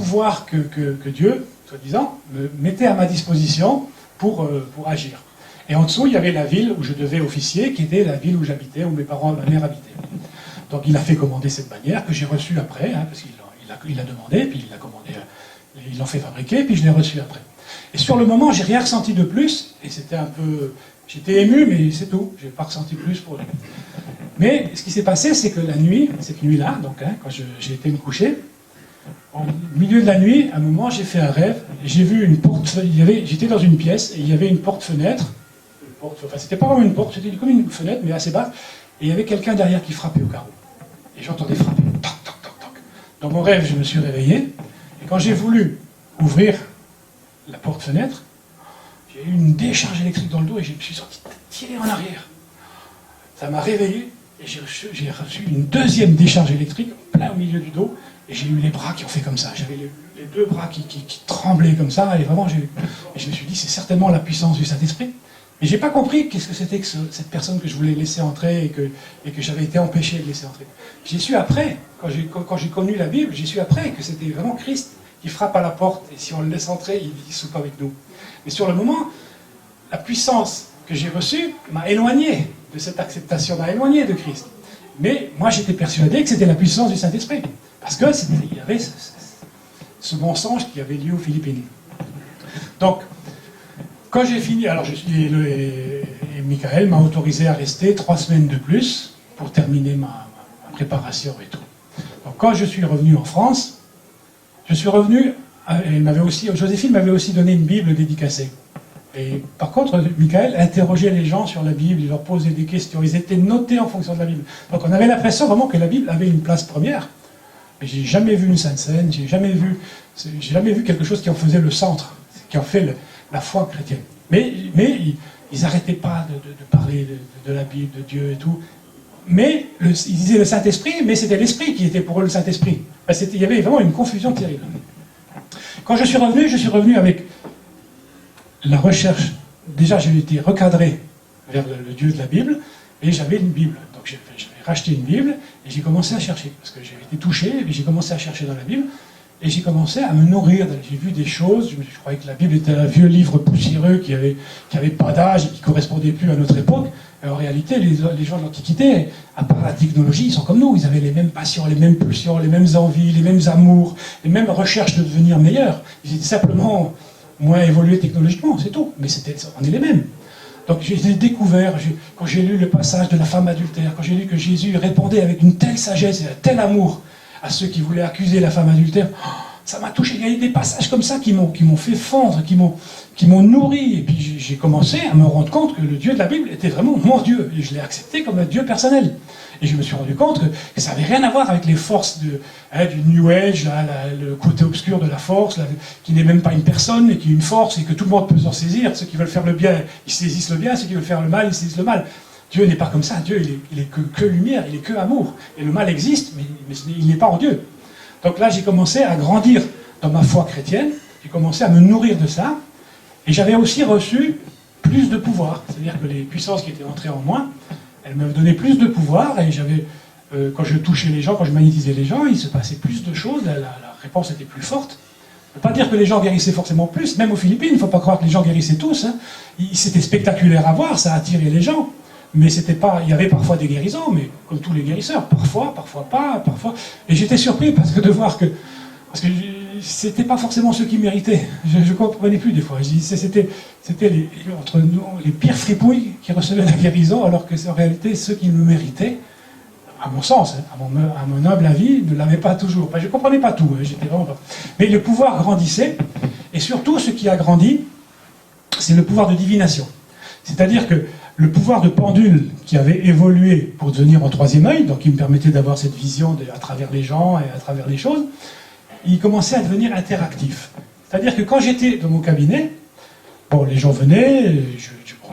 pouvoir que Dieu, soi-disant, me mettait à ma disposition pour agir. Et en dessous, il y avait la ville où je devais officier, qui était la ville où j'habitais, où mes parents et ma mère habitaient. Donc il a fait commander cette bannière, que j'ai reçue après, hein, parce qu'il l'a demandé, puis il l'a commandé, il l'a fait fabriquer, puis je l'ai reçue après. Et sur le moment, j'ai rien ressenti de plus, et c'était un peu... J'étais ému, mais c'est tout, j'ai pas ressenti plus pour lui. Mais ce qui s'est passé, c'est que la nuit, cette nuit-là, donc, hein, quand j'ai été me coucher, au milieu de la nuit, à un moment, j'ai fait un rêve, j'ai vu une porte, j'étais dans une pièce, et il y avait une porte-fenêtre, enfin c'était pas vraiment une porte, c'était comme une fenêtre, mais assez basse, et il y avait quelqu'un derrière qui frappait au carreau. Et j'entendais frapper, toc, toc, toc, toc. Dans mon rêve, je me suis réveillé, et quand j'ai voulu ouvrir la porte-fenêtre, j'ai eu une décharge électrique dans le dos, et je me suis senti tirer en arrière. Ça m'a réveillé, et j'ai reçu une deuxième décharge électrique, plein au milieu du dos, et j'ai eu les bras qui ont fait comme ça. J'avais les deux bras qui tremblaient comme ça, et vraiment, je me suis dit, c'est certainement la puissance du Saint-Esprit. Mais j'ai pas compris qu'est-ce que c'était que cette personne que je voulais laisser entrer et que j'avais été empêché de laisser entrer. J'ai su après, quand j'ai connu la Bible, j'ai su après que c'était vraiment Christ qui frappe à la porte, et si on le laisse entrer, il soupe avec nous. Mais sur le moment, la puissance que j'ai reçue m'a éloigné de cette acceptation, m'a éloigné de Christ. Mais moi, j'étais persuadé que c'était la puissance du Saint-Esprit. Parce qu'il y avait ce mensonge qui avait lieu aux Philippines. Donc, quand j'ai fini, alors et Michael m'a autorisé à rester 3 semaines de plus pour terminer ma préparation et tout. Donc, quand je suis revenu en France, je suis revenu, Joséphine m'avait aussi donné une Bible dédicacée. Et par contre, Michael interrogeait les gens sur la Bible, il leur posait des questions, ils étaient notés en fonction de la Bible. Donc on avait l'impression vraiment que la Bible avait une place première. Mais j'ai jamais vu une Sainte Seine, j'ai jamais vu quelque chose qui en faisait le centre, qui en fait la foi chrétienne. Mais ils n'arrêtaient pas de parler de la Bible, de Dieu et tout. Mais ils disaient le Saint-Esprit, mais c'était l'Esprit qui était pour eux le Saint-Esprit. Il y avait vraiment une confusion terrible. Quand je suis revenu avec la recherche. Déjà, j'ai été recadré vers le Dieu de la Bible, et j'avais une Bible. Donc j'avais racheté une Bible, et j'ai commencé à chercher. Parce que j'avais été touché, et j'ai commencé à chercher dans la Bible, et j'ai commencé à me nourrir. J'ai vu des choses, je croyais que la Bible était un vieux livre poussiéreux qui avait pas d'âge et qui ne correspondait plus à notre époque. En réalité, les gens de l'Antiquité, à part la technologie, ils sont comme nous. Ils avaient les mêmes passions, les mêmes pulsions, les mêmes envies, les mêmes amours, les mêmes recherches de devenir meilleurs. Ils étaient simplement moins évolués technologiquement, c'est tout. Mais on est les mêmes. Donc j'ai découvert, quand j'ai lu le passage de la femme adultère, quand j'ai lu que Jésus répondait avec une telle sagesse et un tel amour à ceux qui voulaient accuser la femme adultère, ça m'a touché. Il y a eu des passages comme ça qui m'ont fait fondre, qui m'ont nourri. Et puis j'ai commencé à me rendre compte que le Dieu de la Bible était vraiment mon Dieu. Et je l'ai accepté comme un Dieu personnel. Et je me suis rendu compte que ça n'avait rien à voir avec les forces du New Age, le côté obscur de la force, qui n'est même pas une personne, mais qui est une force et que tout le monde peut s'en saisir. Ceux qui veulent faire le bien, ils saisissent le bien. Ceux qui veulent faire le mal, ils saisissent le mal. Dieu n'est pas comme ça. Dieu, il est que lumière, il est que amour. Et le mal existe, mais il n'est pas en Dieu. Donc là, j'ai commencé à grandir dans ma foi chrétienne. J'ai commencé à me nourrir de ça. Et j'avais aussi reçu plus de pouvoir. C'est-à-dire que les puissances qui étaient entrées en moi, elles me donnaient plus de pouvoir. Et quand je touchais les gens, quand je magnétisais les gens, il se passait plus de choses. La réponse était plus forte. Je ne veux pas dire que les gens guérissaient forcément plus. Même aux Philippines, il ne faut pas croire que les gens guérissaient tous. Hein. C'était spectaculaire à voir, ça attirait les gens. Mais c'était pas, il y avait parfois des guérisons, mais comme tous les guérisseurs, parfois pas, parfois. Et j'étais surpris parce que c'était pas forcément ceux qui méritaient. Je comprenais plus des fois. C'était entre nous les pires fripouilles qui recevaient la guérison, alors que c'est en réalité ceux qui le méritaient, à mon sens, hein, à mon humble avis, ne l'avaient pas toujours. Enfin, je comprenais pas tout. Hein, j'étais vraiment pas. Mais le pouvoir grandissait, et surtout ce qui a grandi, c'est le pouvoir de divination. C'est-à-dire que le pouvoir de pendule qui avait évolué pour devenir en troisième œil, donc qui me permettait d'avoir cette vision à travers les gens et à travers les choses, il commençait à devenir interactif. C'est-à-dire que quand j'étais dans mon cabinet, bon, les gens venaient,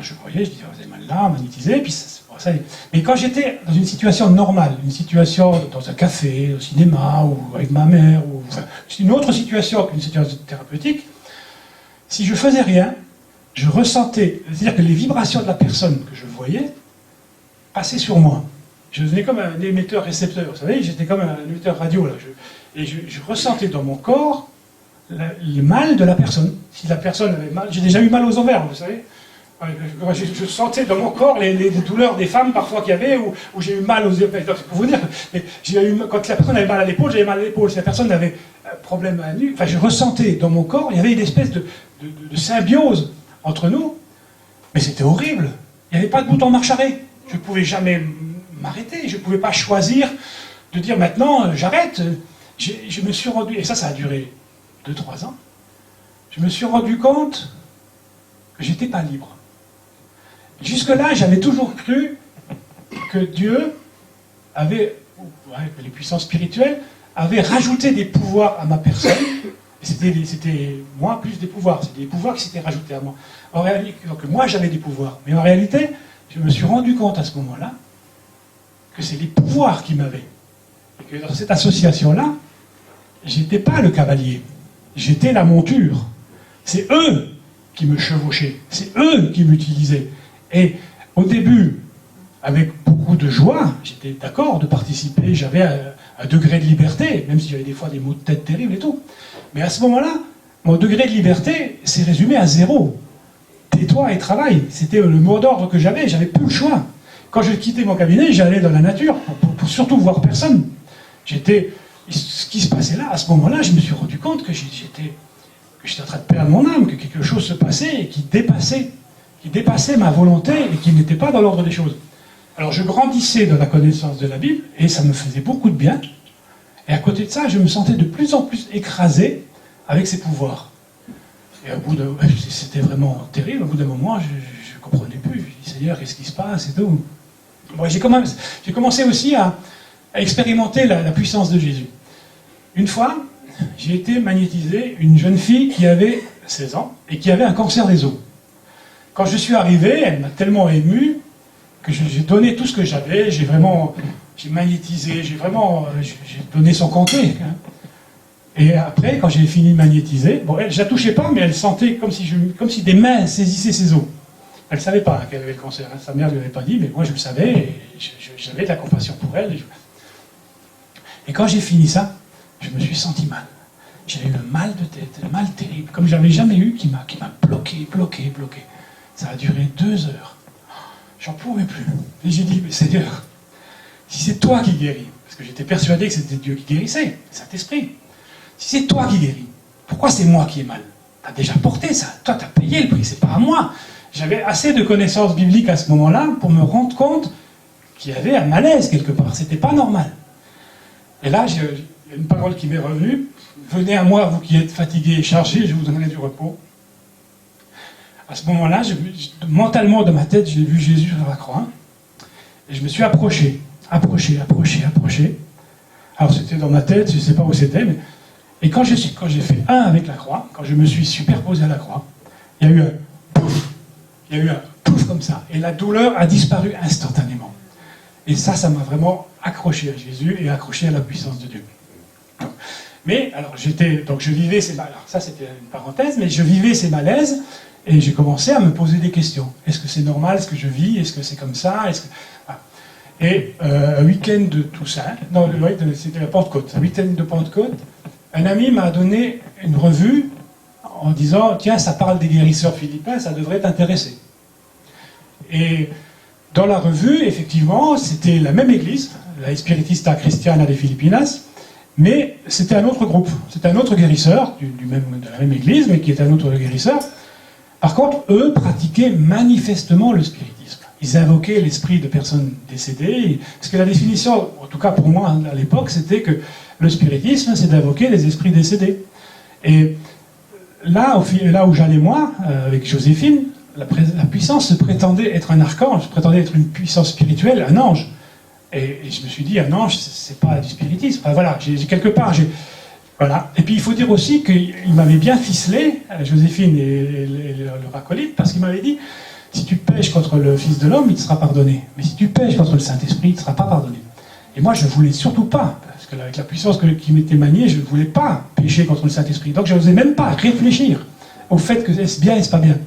je voyais, je disais, vous avez mal là, magnétisé, puis ça. Mais quand j'étais dans une situation normale, une situation dans un café, au cinéma, ou avec ma mère, ou enfin, une autre situation qu'une situation thérapeutique, si je faisais rien, je ressentais, c'est-à-dire que les vibrations de la personne que je voyais passaient sur moi. Je devenais comme un émetteur-récepteur, vous savez, j'étais comme un émetteur radio, là. Et je ressentais dans mon corps le mal de la personne. Si la personne avait mal, j'ai déjà eu mal aux ovaires, vous savez. Je sentais dans mon corps les douleurs des femmes parfois qu'il y avait, où j'ai eu mal aux épaules. Pour vous dire, quand la personne avait mal à l'épaule, j'avais mal à l'épaule. Si la personne avait un problème à la nuque, enfin, je ressentais dans mon corps, il y avait une espèce de symbiose entre nous, mais c'était horrible. Il n'y avait pas de bouton marche arrêt. Je ne pouvais jamais m'arrêter, je ne pouvais pas choisir de dire maintenant j'arrête. Je me suis rendu, et ça a duré 2-3 ans, je me suis rendu compte que j'étais pas libre. Jusque-là, j'avais toujours cru que Dieu avait, que les puissances spirituelles avaient rajouté des pouvoirs à ma personne. C'était moi plus des pouvoirs. C'était des pouvoirs qui s'étaient rajoutés à moi. En réalité, donc moi j'avais des pouvoirs. Mais en réalité, je me suis rendu compte à ce moment-là que c'est les pouvoirs qui m'avaient. Et que dans cette association-là, j'étais pas le cavalier. J'étais la monture. C'est eux qui me chevauchaient. C'est eux qui m'utilisaient. Et au début, avec beaucoup de joie, j'étais d'accord de participer, j'avais un degré de liberté, même s'il y avait des fois des maux de tête terribles et tout. Mais à ce moment-là, mon degré de liberté s'est résumé à 0. Tais-toi et travaille. C'était le mot d'ordre que j'avais plus le choix. Quand je quittais mon cabinet, j'allais dans la nature, pour surtout voir personne. Ce qui se passait là, à ce moment-là, je me suis rendu compte que j'étais en train de perdre mon âme, que quelque chose se passait et qui dépassait ma volonté et qui n'était pas dans l'ordre des choses. Alors je grandissais dans la connaissance de la Bible et ça me faisait beaucoup de bien. Et à côté de ça, je me sentais de plus en plus écrasé avec ces pouvoirs. Et c'était vraiment terrible. Au bout d'un moment, je ne comprenais plus. Je dis, Seigneur, qu'est-ce qui se passe et tout. Bon, j'ai commencé aussi à expérimenter la puissance de Jésus. Une fois, j'ai été magnétisé une jeune fille qui avait 16 ans et qui avait un cancer des os. Quand je suis arrivé, elle m'a tellement ému que j'ai donné tout ce que j'avais, j'ai magnétisé, j'ai donné son comté. Hein. Et après, quand j'ai fini de magnétiser, bon, je ne la touchais pas, mais elle sentait comme si des mains saisissaient ses os. Elle ne savait pas qu'elle avait le cancer, hein. Sa mère ne lui avait pas dit, mais moi je le savais, et j'avais de la compassion pour elle. Et quand j'ai fini ça, je me suis senti mal. J'avais eu un mal de tête, un mal terrible, comme je n'avais jamais eu, qui m'a bloqué. Ça a duré 2 heures. J'en pouvais plus. Et j'ai dit, mais Seigneur, si c'est toi qui guéris, parce que j'étais persuadé que c'était Dieu qui guérissait, Saint-Esprit, si c'est toi qui guéris, pourquoi c'est moi qui ai mal? Tu as déjà porté ça, toi tu as payé le prix, c'est pas à moi. J'avais assez de connaissances bibliques à ce moment-là pour me rendre compte qu'il y avait un malaise quelque part, c'était pas normal. Et là, il y a une parole qui m'est revenue, venez à moi, vous qui êtes fatigués et chargés, je vous donnerai du repos. À ce moment-là, mentalement, dans ma tête, j'ai vu Jésus sur la croix. Et je me suis approché. Alors c'était dans ma tête, je ne sais pas où c'était, mais... Et quand j'ai fait un avec la croix, quand je me suis superposé à la croix, il y a eu un pouf. Il y a eu un pouf comme ça. Et la douleur a disparu instantanément. Et ça m'a vraiment accroché à Jésus et accroché à la puissance de Dieu. Mais, alors, je vivais ces malaises. Alors, ça, c'était une parenthèse, mais je vivais ces malaises et j'ai commencé à me poser des questions. Est-ce que c'est normal ce que je vis? Est-ce que c'est comme ça? Voilà. Et un week-end de Toussaint, non, c'était la Pentecôte, un week-end de Pentecôte, un ami m'a donné une revue en disant, tiens, ça parle des guérisseurs philippins, ça devrait t'intéresser. Et dans la revue, effectivement, c'était la même église, la Espiritista Cristiana de Filipinas, mais c'était un autre groupe, c'était un autre guérisseur, de la même église, mais qui était un autre guérisseur. Par contre, eux pratiquaient manifestement le spiritisme. Ils invoquaient l'esprit de personnes décédées, parce que la définition, en tout cas pour moi à l'époque, c'était que le spiritisme, c'est d'invoquer les esprits décédés. Et là où j'allais moi, avec Joséphine, la puissance se prétendait être un archange, prétendait être une puissance spirituelle, un ange. Et je me suis dit, un ange, c'est pas du spiritisme. Enfin voilà, quelque part, voilà. Et puis il faut dire aussi qu'il m'avait bien ficelé, Joséphine et le racolite, parce qu'il m'avait dit, si tu pèches contre le Fils de l'homme, il te sera pardonné. Mais si tu pèches contre le Saint-Esprit, il ne te sera pas pardonné. Et moi, je ne voulais surtout pas, parce qu'avec la puissance qui m'était maniée, je ne voulais pas pécher contre le Saint-Esprit. Donc je n'osais même pas réfléchir au fait que est-ce bien, est-ce pas bien.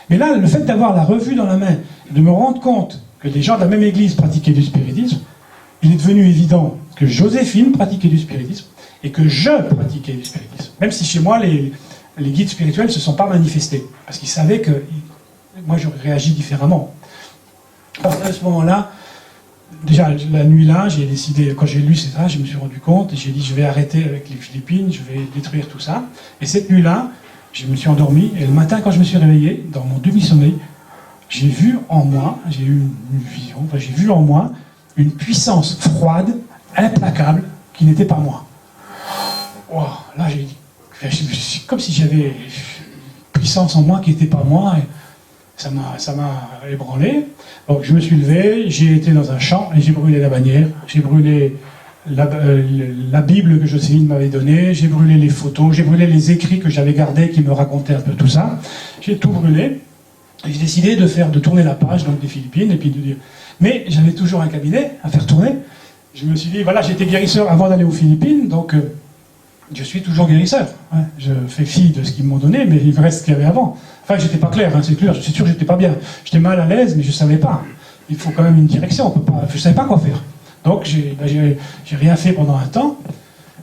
Mais là, le fait d'avoir la revue dans la main, de me rendre compte que des gens de la même église pratiquaient du spiritisme, il est devenu évident que Joséphine pratiquait du spiritisme, et que je pratiquais le spiritisme. Même si chez moi, les guides spirituels ne se sont pas manifestés, parce qu'ils savaient que moi, j'aurais réagi différemment. À ce moment-là, déjà, la nuit là, j'ai décidé, quand j'ai lu ça, je me suis rendu compte, et j'ai dit, je vais arrêter avec les Philippines, je vais détruire tout ça. Et cette nuit-là, je me suis endormi, et le matin, quand je me suis réveillé, dans mon demi-sommeil, j'ai vu en moi, j'ai eu une vision, enfin, j'ai vu en moi une puissance froide, implacable, qui n'était pas moi. Wow, là, j'ai dit, comme si j'avais une puissance en moi qui n'était pas moi, et ça m'a ébranlé. Donc je me suis levé, j'ai été dans un champ et j'ai brûlé la bannière, j'ai brûlé la Bible que Jocelyne m'avait donnée, j'ai brûlé les photos, j'ai brûlé les écrits que j'avais gardés qui me racontaient un peu tout ça. J'ai tout brûlé. J'ai décidé de tourner la page donc des Philippines et puis de dire. Mais j'avais toujours un cabinet à faire tourner. Je me suis dit, voilà, j'étais guérisseur avant d'aller aux Philippines, donc je suis toujours guérisseur. Hein. Je fais fi de ce qu'ils m'ont donné, mais il me reste ce qu'il y avait avant. Enfin, j'étais pas clair, hein, c'est clair, je suis sûr que j'étais pas bien. J'étais mal à l'aise, mais je savais pas. Il faut quand même une direction, on peut pas, je savais pas quoi faire. Donc j'ai rien fait pendant un temps.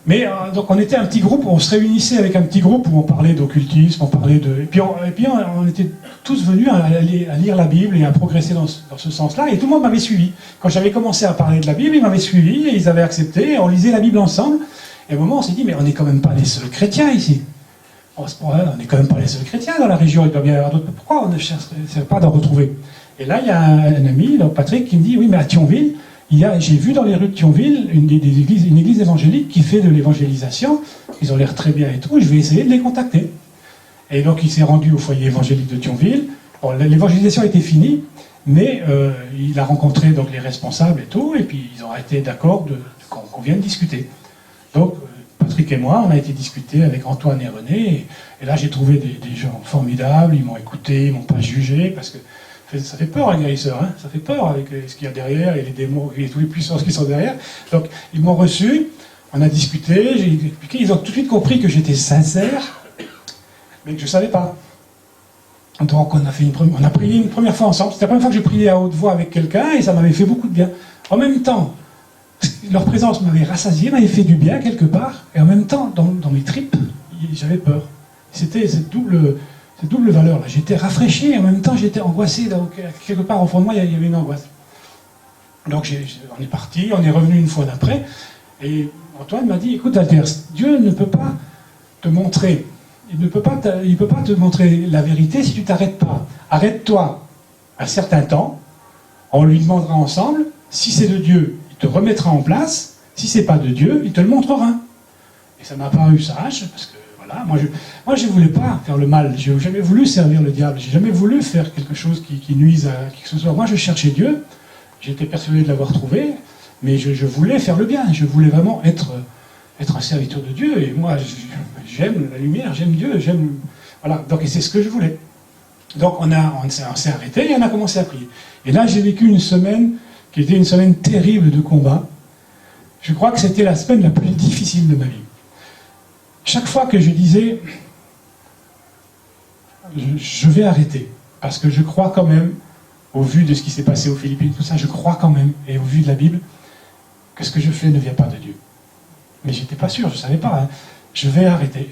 Mais donc on était un petit groupe, on se réunissait avec un petit groupe où on parlait d'occultisme, on parlait de... Et puis on était tous venus à lire la Bible et à progresser dans ce sens-là, et tout le monde m'avait suivi. Quand j'avais commencé à parler de la Bible, ils m'avaient suivi, et ils avaient accepté, et on lisait la Bible ensemble. Et à un moment, on s'est dit, mais on n'est quand même pas les seuls chrétiens ici. On n'est quand même pas les seuls chrétiens dans la région, il doit bien y avoir d'autres. Pourquoi on ne cherche pas d'en retrouver? Et là, il y a un ami, donc Patrick, qui me dit, oui, mais à Thionville, j'ai vu dans les rues de Thionville une église évangélique qui fait de l'évangélisation. Ils ont l'air très bien et tout. Je vais essayer de les contacter. Et donc il s'est rendu au foyer évangélique de Thionville. Bon, l'évangélisation était finie, mais il a rencontré donc les responsables et tout. Et puis ils ont été d'accord qu'on vienne discuter. Donc Patrick et moi, on a été discuter avec Antoine et René. Et là j'ai trouvé des gens formidables. Ils m'ont écouté, ils m'ont pas jugé parce que ça fait peur, un guérisseur, hein, ça fait peur avec ce qu'il y a derrière et les démons et toutes les puissances qui sont derrière. Donc, ils m'ont reçu, on a discuté, j'ai expliqué, ils ont tout de suite compris que j'étais sincère, mais que je ne savais pas. Donc, on a prié une première fois ensemble. C'était la première fois que je priais à haute voix avec quelqu'un et ça m'avait fait beaucoup de bien. En même temps, leur présence m'avait rassasié, m'avait fait du bien quelque part, et en même temps, dans mes tripes, j'avais peur. C'était cette double valeur là. J'étais rafraîchi et en même temps j'étais angoissé. Donc, quelque part au fond de moi, il y avait une angoisse. Donc on est parti, on est revenu une fois d'après. Et Antoine m'a dit, écoute Alter, Dieu ne peut pas te montrer, il ne peut pas te montrer la vérité si tu t'arrêtes pas. Arrête-toi un certain temps, on lui demandera ensemble, si c'est de Dieu, il te remettra en place, si c'est pas de Dieu, il te le montrera. Et ça m'a paru sage, parce que voilà, moi je ne voulais pas faire le mal, je n'ai jamais voulu servir le diable, j'ai jamais voulu faire quelque chose qui nuise à qui que ce soit. Moi je cherchais Dieu, j'étais persuadé de l'avoir trouvé, mais je voulais faire le bien, je voulais vraiment être un serviteur de Dieu, et moi j'aime la lumière, j'aime Dieu, voilà, donc c'est ce que je voulais. Donc on s'est arrêté et on a commencé à prier. Et là j'ai vécu une semaine qui était une semaine terrible de combat. Je crois que c'était la semaine la plus difficile de ma vie. Chaque fois que je disais, je vais arrêter, parce que je crois quand même, au vu de ce qui s'est passé aux Philippines, tout ça, je crois quand même, et au vu de la Bible, que ce que je fais ne vient pas de Dieu. Mais j'étais pas sûr, je ne savais pas, hein. Je vais arrêter.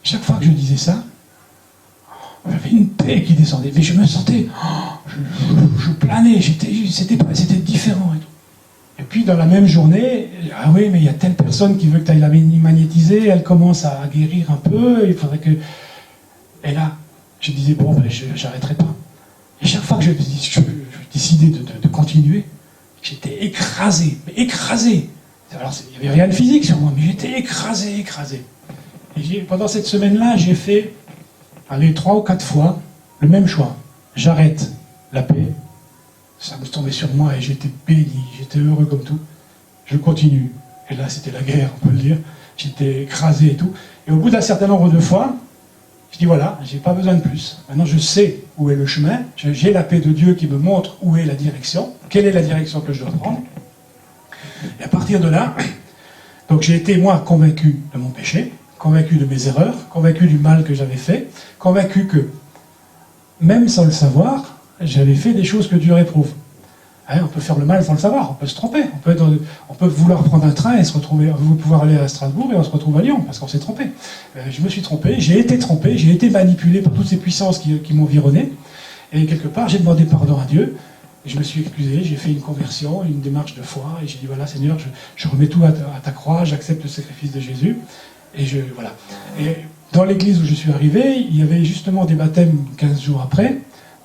Chaque fois que je disais ça, j'avais une paix qui descendait, mais je me sentais, je planais, c'était différent et tout. Et puis dans la même journée, ah oui, mais il y a telle personne qui veut que tu ailles la magnétiser, elle commence à guérir un peu, il faudrait que... Et là, je disais, bon, ben, j'arrêterai pas. Et chaque fois que je décidais de continuer, j'étais écrasé, mais écrasé. Alors, il n'y avait rien de physique sur moi, mais j'étais écrasé. Et pendant cette semaine-là, j'ai fait, 3 ou 4 fois, le même choix. J'arrête la paix. Ça me tombait sur moi et j'étais béni, j'étais heureux comme tout. Je continue. Et là, c'était la guerre, on peut le dire. J'étais écrasé et tout. Et au bout d'un certain nombre de fois, je dis voilà, j'ai pas besoin de plus. Maintenant, je sais où est le chemin. J'ai la paix de Dieu qui me montre où est la direction. Quelle est la direction que je dois prendre. Et à partir de là, donc j'ai été, moi, convaincu de mon péché, convaincu de mes erreurs, convaincu du mal que j'avais fait, convaincu que, même sans le savoir, j'avais fait des choses que Dieu réprouve. Hein, on peut faire le mal sans le savoir, on peut se tromper. On peut vouloir prendre un train et se retrouver, pouvoir aller à Strasbourg et on se retrouve à Lyon parce qu'on s'est trompé. Je me suis trompé, j'ai été manipulé par toutes ces puissances qui m'environnaient. Et quelque part, j'ai demandé pardon à Dieu. Et je me suis excusé, j'ai fait une conversion, une démarche de foi. Et j'ai dit, voilà Seigneur, je remets tout à ta croix, j'accepte le sacrifice de Jésus. Voilà. Et dans l'église où je suis arrivé, il y avait justement des baptêmes 15 jours après.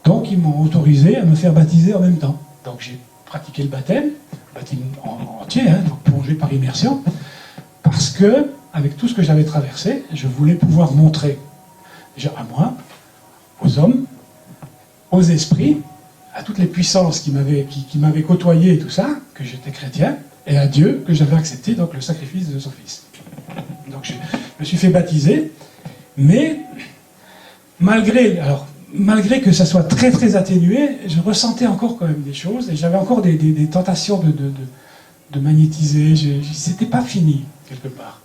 Donc ils m'ont autorisé à me faire baptiser en même temps. Donc j'ai pratiqué le baptême entier, hein, donc plongé par immersion, parce que, avec tout ce que j'avais traversé, je voulais pouvoir montrer, déjà à moi, aux hommes, aux esprits, à toutes les puissances qui m'avaient côtoyé et tout ça, que j'étais chrétien, et à Dieu, que j'avais accepté donc le sacrifice de son Fils. Donc je me suis fait baptiser, mais malgré que ça soit très très atténué, je ressentais encore quand même des choses, et j'avais encore des tentations de magnétiser, c'était pas fini, quelque part.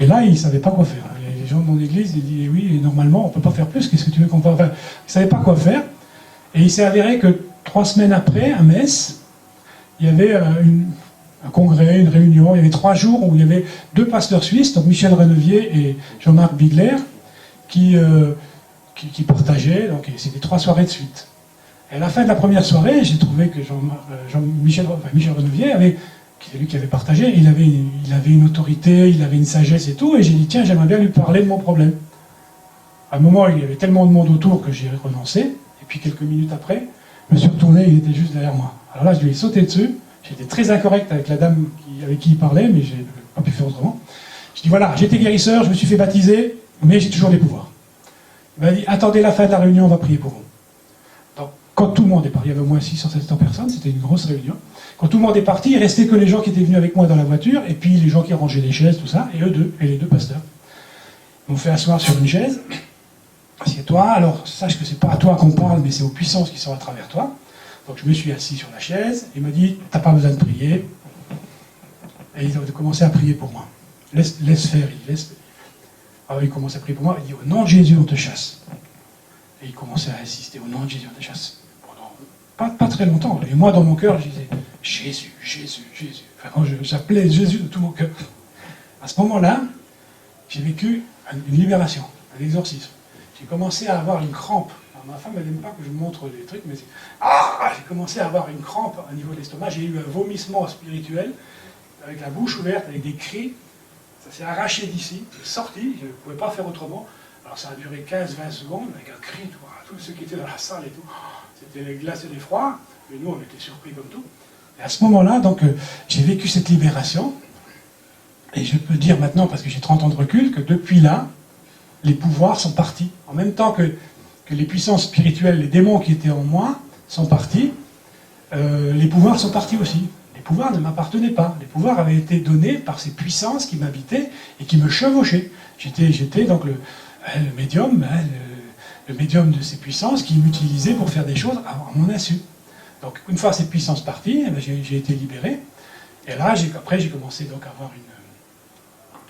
Et là, ils ne savaient pas quoi faire. Les gens de mon église, ils disaient, oui, normalement, on ne peut pas faire plus, qu'est-ce que tu veux qu'on fasse? Enfin, ils ne savaient pas quoi faire, et il s'est avéré que 3 semaines après, à Metz, il y avait un congrès, une réunion, il y avait 3 jours où il y avait 2 pasteurs suisses, donc Michel Renevier et Jean-Marc Bigler, qui partageaient, donc c'était 3 soirées de suite. Et à la fin de la première soirée, j'ai trouvé que Michel Renevier c'est lui qui avait partagé, il avait une autorité, il avait une sagesse et tout, et j'ai dit, tiens, j'aimerais bien lui parler de mon problème. À un moment, il y avait tellement de monde autour que j'ai renoncé, et puis quelques minutes après, je me suis retourné, il était juste derrière moi. Alors là, je lui ai sauté dessus, j'étais très incorrect avec la dame avec qui il parlait, mais j'ai pas pu faire autrement. Je dis, voilà, j'étais guérisseur, je me suis fait baptiser, mais j'ai toujours des pouvoirs. Il m'a dit, attendez la fin de la réunion, on va prier pour vous. Donc, quand tout le monde est parti, il y avait au moins 600-700 personnes, c'était une grosse réunion. Quand tout le monde est parti, il restait que les gens qui étaient venus avec moi dans la voiture, et puis les gens qui rangeaient les chaises, tout ça, et eux deux, et les 2 pasteurs. Ils m'ont fait asseoir sur une chaise. Assieds-toi, alors sache que c'est pas à toi qu'on parle, mais c'est aux puissances qui sont à travers toi. Donc je me suis assis sur la chaise, il m'a dit, t'as pas besoin de prier. Et ils ont commencé à prier pour moi. Laisse faire, Alors il commence à prier pour moi, il dit, au nom de Jésus, on te chasse. Et il commençait à insister, au nom de Jésus, on te chasse. Pas très longtemps. Et moi, dans mon cœur, je disais, Jésus, Jésus, Jésus. Enfin, j'appelais Jésus de tout mon cœur. À ce moment-là, j'ai vécu une libération, un exorcisme. J'ai commencé à avoir une crampe. Alors, ma femme, elle n'aime pas que je montre les trucs, mais j'ai commencé à avoir une crampe au niveau de l'estomac. J'ai eu un vomissement spirituel, avec la bouche ouverte, avec des cris. Ça s'est arraché d'ici, c'est sorti, je ne pouvais pas faire autrement. Alors ça a duré 15-20 secondes, avec un cri, tous ceux qui étaient dans la salle et tout. C'était les glaces et l'effroi, mais nous, on était surpris comme tout. Et à ce moment-là, donc, j'ai vécu cette libération, et je peux dire maintenant, parce que j'ai 30 ans de recul, que depuis là, les pouvoirs sont partis. En même temps que les puissances spirituelles, les démons qui étaient en moi, sont partis, les pouvoirs sont partis aussi. Les pouvoirs ne m'appartenaient pas. Les pouvoirs avaient été donnés par ces puissances qui m'habitaient et qui me chevauchaient. J'étais donc le médium, le médium de ces puissances qui m'utilisaient pour faire des choses à mon insu. Donc une fois ces puissances parties, j'ai été libéré. Et là, après, j'ai commencé donc à avoir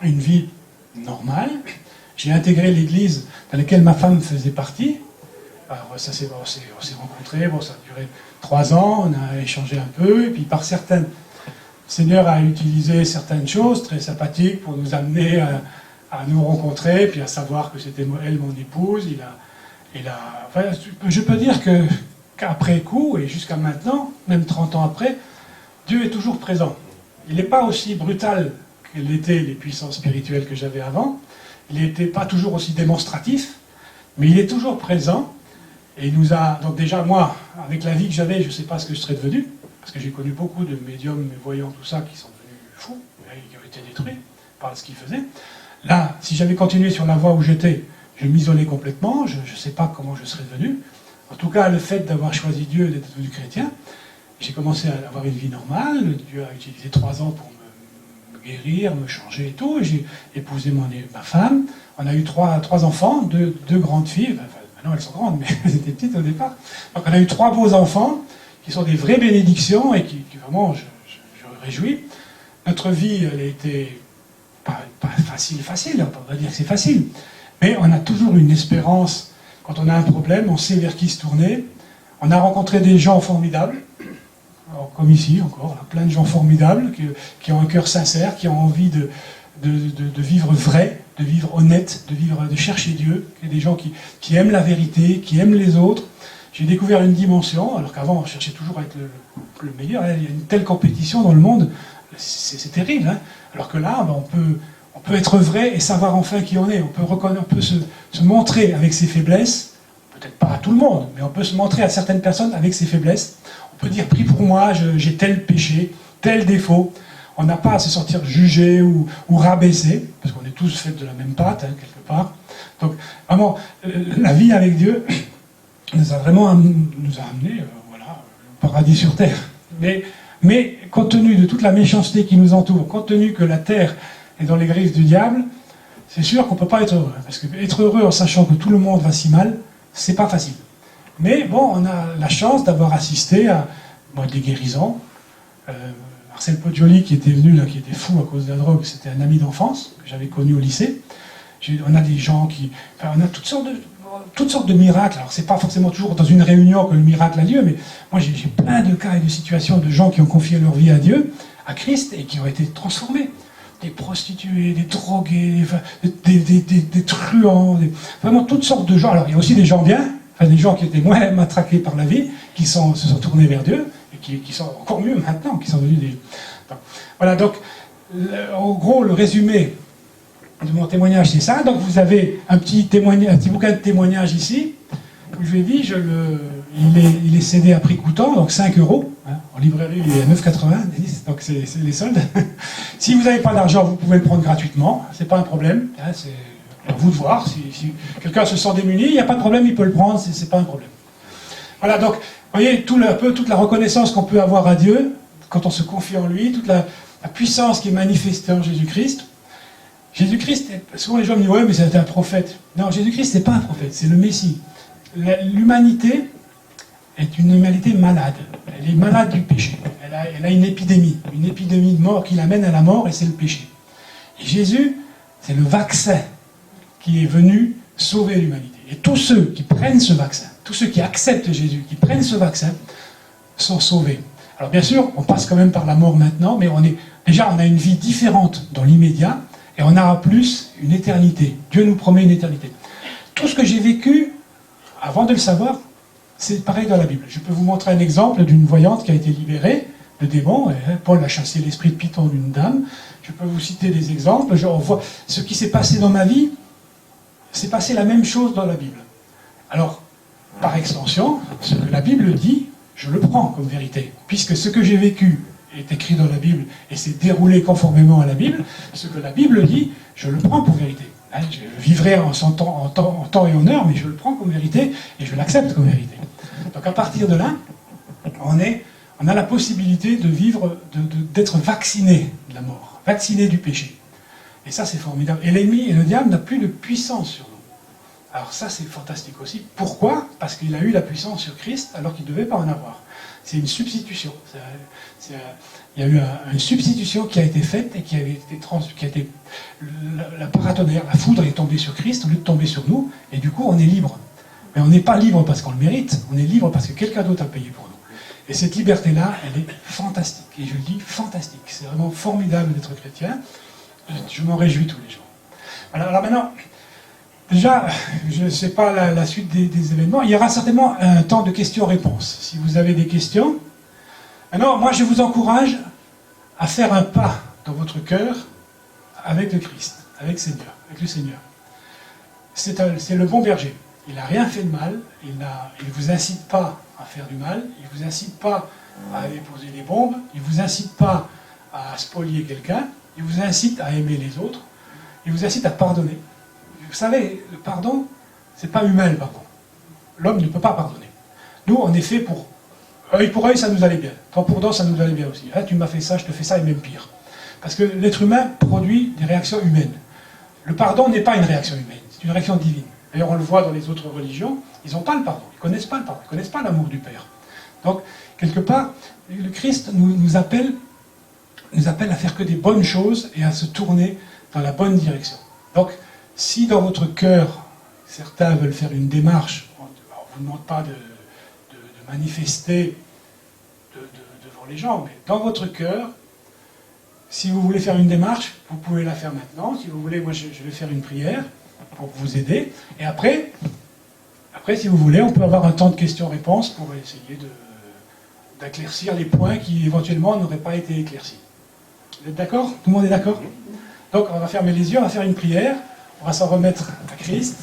une vie normale. J'ai intégré l'église dans laquelle ma femme faisait partie. Alors, on s'est rencontrés, ça a duré 3 ans, on a échangé un peu, et puis par certaines, le Seigneur a utilisé certaines choses très sympathiques pour nous amener à nous rencontrer, puis à savoir que c'était elle mon épouse. Enfin, je peux dire qu'après coup, et jusqu'à maintenant, même 30 ans après, Dieu est toujours présent. Il n'est pas aussi brutal qu'elles étaient les puissances spirituelles que j'avais avant, il n'était pas toujours aussi démonstratif, mais il est toujours présent. Et il nous a, donc déjà moi, avec la vie que j'avais, je ne sais pas ce que je serais devenu, parce que j'ai connu beaucoup de médiums, voyants, tout ça, qui sont devenus fous, qui ont été détruits par ce qu'ils faisaient. Là, si j'avais continué sur la voie où j'étais, je m'isolais complètement, je ne sais pas comment je serais devenu. En tout cas, le fait d'avoir choisi Dieu et d'être devenu chrétien, j'ai commencé à avoir une vie normale. Dieu a utilisé 3 ans pour me guérir, me changer et tout. J'ai épousé ma femme. On a eu 3 enfants, deux grandes filles. Enfin, maintenant, elles sont grandes, mais elles étaient petites au départ. Donc, on a eu 3 beaux enfants qui sont des vraies bénédictions et qui vraiment, je réjouis. Notre vie, elle a été pas facile, on ne peut pas dire que c'est facile. Mais on a toujours une espérance. Quand on a un problème, on sait vers qui se tourner. On a rencontré des gens formidables. Alors, comme ici encore, là, plein de gens formidables qui ont un cœur sincère, qui ont envie de vivre vrai, de vivre honnête, de chercher Dieu, il y a des gens qui aiment la vérité, qui aiment les autres. J'ai découvert une dimension, alors qu'avant on cherchait toujours à être le meilleur, il y a une telle compétition dans le monde, c'est terrible, hein. Alors que là, ben, on peut être vrai et savoir enfin qui on est, on peut se montrer avec ses faiblesses, peut-être pas à tout le monde, mais on peut se montrer à certaines personnes avec ses faiblesses, on peut dire, prie pour moi, j'ai tel péché, tel défaut. On n'a pas à se sentir jugé ou rabaissé, parce qu'on est tous faits de la même pâte, hein, quelque part. Donc, vraiment, la vie avec Dieu nous a vraiment amené voilà, au paradis sur terre. Mais compte tenu de toute la méchanceté qui nous entoure, compte tenu que la terre est dans les griffes du diable, c'est sûr qu'on ne peut pas être heureux. Parce que être heureux en sachant que tout le monde va si mal, c'est pas facile. Mais bon, on a la chance d'avoir assisté à des guérisons. Marcel Poggioli qui était venu là, qui était fou à cause de la drogue, c'était un ami d'enfance que j'avais connu au lycée. On a des gens qui... Enfin, on a toutes sortes de miracles. Alors c'est pas forcément toujours dans une réunion que le miracle a lieu, mais moi j'ai plein de cas et de situations de gens qui ont confié leur vie à Dieu, à Christ, et qui ont été transformés. Des prostituées, des drogués, des truands, vraiment toutes sortes de gens. Alors il y a aussi des gens bien, enfin des gens qui étaient moins matraqués par la vie, qui se sont tournés vers Dieu, et qui sont encore mieux maintenant, qui sont devenus des... Voilà, donc, en gros, le résumé de mon témoignage, c'est ça. Donc, vous avez un petit bouquin de témoignages ici. Je vous ai dit, il est cédé à prix coûtant, donc 5 €. Hein, en librairie, il est à 9,80, donc c'est les soldes. Si vous n'avez pas d'argent, vous pouvez le prendre gratuitement, c'est pas un problème. Hein, c'est à vous de voir. Si quelqu'un se sent démuni, il n'y a pas de problème, il peut le prendre, c'est pas un problème. Voilà, donc, vous voyez, toute la reconnaissance qu'on peut avoir à Dieu, quand on se confie en lui, toute la puissance qui est manifestée en Jésus-Christ. Jésus-Christ, souvent les gens me disent, ouais, mais c'est un prophète. Non, Jésus-Christ, c'est pas un prophète, c'est le Messie. L'humanité est une humanité malade. Elle est malade du péché. Elle a une épidémie de mort qui l'amène à la mort, et c'est le péché. Et Jésus, c'est le vaccin qui est venu sauver l'humanité. Et tous ceux qui prennent ce vaccin, tous ceux qui acceptent Jésus, qui prennent ce vaccin, sont sauvés. Alors bien sûr, on passe quand même par la mort maintenant, mais on a une vie différente dans l'immédiat, et on a en plus une éternité. Dieu nous promet une éternité. Tout ce que j'ai vécu, avant de le savoir, c'est pareil dans la Bible. Je peux vous montrer un exemple d'une voyante qui a été libérée de démons. Paul a chassé l'esprit de Python d'une dame. Je peux vous citer des exemples. On voit ce qui s'est passé dans ma vie, c'est passé la même chose dans la Bible. Alors, par extension, ce que la Bible dit, je le prends comme vérité. Puisque ce que j'ai vécu est écrit dans la Bible et s'est déroulé conformément à la Bible, ce que la Bible dit, je le prends pour vérité. Je vivrai en temps et en heure, mais je le prends comme vérité et je l'accepte comme vérité. Donc à partir de là, on a la possibilité de vivre, d'être vacciné de la mort, vacciné du péché. Et ça, c'est formidable. Et l'ennemi et le diable n'a plus de puissance sur nous. Alors ça, c'est fantastique aussi. Pourquoi? Parce qu'il a eu la puissance sur Christ alors qu'il ne devait pas en avoir. C'est une substitution. Il y a eu une substitution qui a été faite et qui a été la paratonnerre, la foudre est tombée sur Christ au lieu de tomber sur nous, et du coup on est libre. Mais on n'est pas libre parce qu'on le mérite, on est libre parce que quelqu'un d'autre a payé pour nous. Et cette liberté-là, elle est fantastique. Et je le dis, fantastique. C'est vraiment formidable d'être chrétien. Je m'en réjouis tous les jours. Voilà, alors maintenant, déjà, je ne sais pas la suite des événements. Il y aura certainement un temps de questions-réponses. Si vous avez des questions. Maintenant, moi, je vous encourage à faire un pas dans votre cœur avec le Christ, avec le Seigneur. C'est le bon berger. Il n'a rien fait de mal. Il ne vous incite pas à faire du mal. Il ne vous incite pas à aller poser des bombes. Il ne vous incite pas à spolier quelqu'un. Il vous incite à aimer les autres. Il vous incite à pardonner. Vous savez, le pardon, c'est pas humain le pardon. L'homme ne peut pas pardonner. Nous, on est fait pour œil, ça nous allait bien. Dent pour dent, ça nous allait bien aussi. Hein, tu m'as fait ça, je te fais ça, et même pire. Parce que l'être humain produit des réactions humaines. Le pardon n'est pas une réaction humaine, c'est une réaction divine. D'ailleurs, on le voit dans les autres religions, ils n'ont pas le pardon, ils ne connaissent pas le pardon, ils ne connaissent pas l'amour du Père. Donc, quelque part, le Christ nous appelle à faire que des bonnes choses et à se tourner dans la bonne direction. Donc, si dans votre cœur, certains veulent faire une démarche, on ne vous demande pas de manifester, devant les gens, mais dans votre cœur, si vous voulez faire une démarche, vous pouvez la faire maintenant. Si vous voulez, moi je vais faire une prière pour vous aider. Et après, si vous voulez, on peut avoir un temps de questions-réponses pour essayer d'éclaircir les points qui éventuellement n'auraient pas été éclaircis. Vous êtes d'accord? Tout le monde est d'accord? Donc on va fermer les yeux, on va faire une prière, on va s'en remettre à Christ.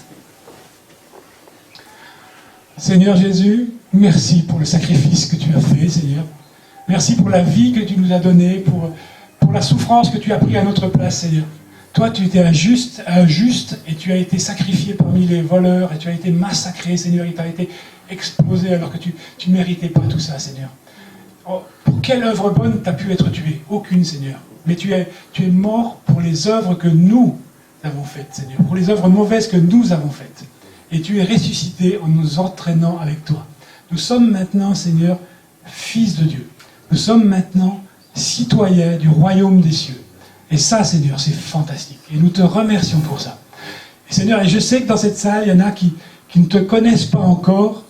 Seigneur Jésus, merci pour le sacrifice que tu as fait, Seigneur. Merci pour la vie que tu nous as donnée, pour la souffrance que tu as pris à notre place, Seigneur. Toi, tu étais injuste, et tu as été sacrifié parmi les voleurs, et tu as été massacré, Seigneur, et tu as été explosé alors que tu ne méritais pas tout ça, Seigneur. Oh, pour quelle œuvre bonne tu as pu être tué? Aucune, Seigneur. Mais tu es mort pour les œuvres que nous avons faites, Seigneur, pour les œuvres mauvaises que nous avons faites. Et tu es ressuscité en nous entraînant avec toi. Nous sommes maintenant, Seigneur, fils de Dieu. Nous sommes maintenant citoyens du royaume des cieux. Et ça, Seigneur, c'est fantastique. Et nous te remercions pour ça. Et Seigneur, et je sais que dans cette salle, il y en a qui ne te connaissent pas encore,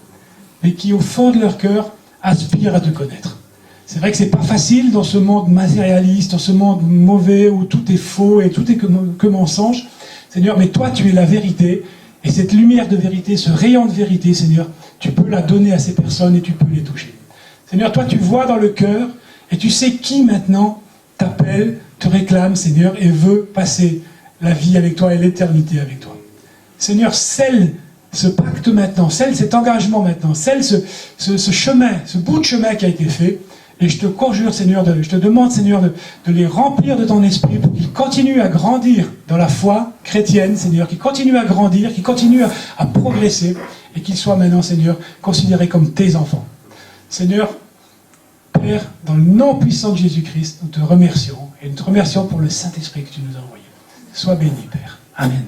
mais qui, au fond de leur cœur, aspirent à te connaître. C'est vrai que c'est pas facile dans ce monde matérialiste, dans ce monde mauvais, où tout est faux et tout est que mensonge. Seigneur, mais toi, tu es la vérité. Et cette lumière de vérité, ce rayon de vérité, Seigneur, tu peux la donner à ces personnes et tu peux les toucher. Seigneur, toi, tu vois dans le cœur et tu sais qui maintenant t'appelle, te réclame, Seigneur, et veut passer la vie avec toi et l'éternité avec toi. Seigneur, scelle ce pacte maintenant, scelle cet engagement maintenant, scelle ce chemin, ce bout de chemin qui a été fait. Et je te conjure, Seigneur, je te demande, Seigneur, de les remplir de ton esprit pour qu'ils continuent à grandir dans la foi chrétienne, Seigneur, qu'ils continuent à grandir, qu'ils continuent à progresser et qu'ils soient maintenant, Seigneur, considérés comme tes enfants. Seigneur, Père, dans le nom puissant de Jésus-Christ, nous te remercions et nous te remercions pour le Saint-Esprit que tu nous as envoyé. Sois béni, Père. Amen.